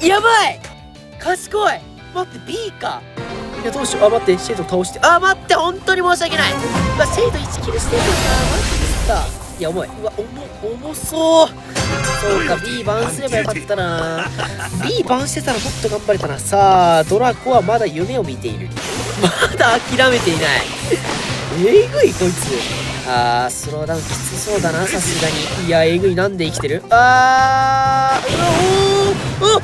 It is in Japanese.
やばい賢い。待って B か。いやどうしよう。あ待ってシェイド倒して。あ待って本当に申し訳ない。うわシェイド1キルしてるか。マジですか。いや重い。うわ重そう。そうか B バンすればよかったな。B バンしてたらもっと頑張れたな。さあドラコはまだ夢を見ている。まだ諦めていない。えぐいこいつ。スローダウンきつそうだなさすがに。いやえぐい。なんで生きてる。ある。うわ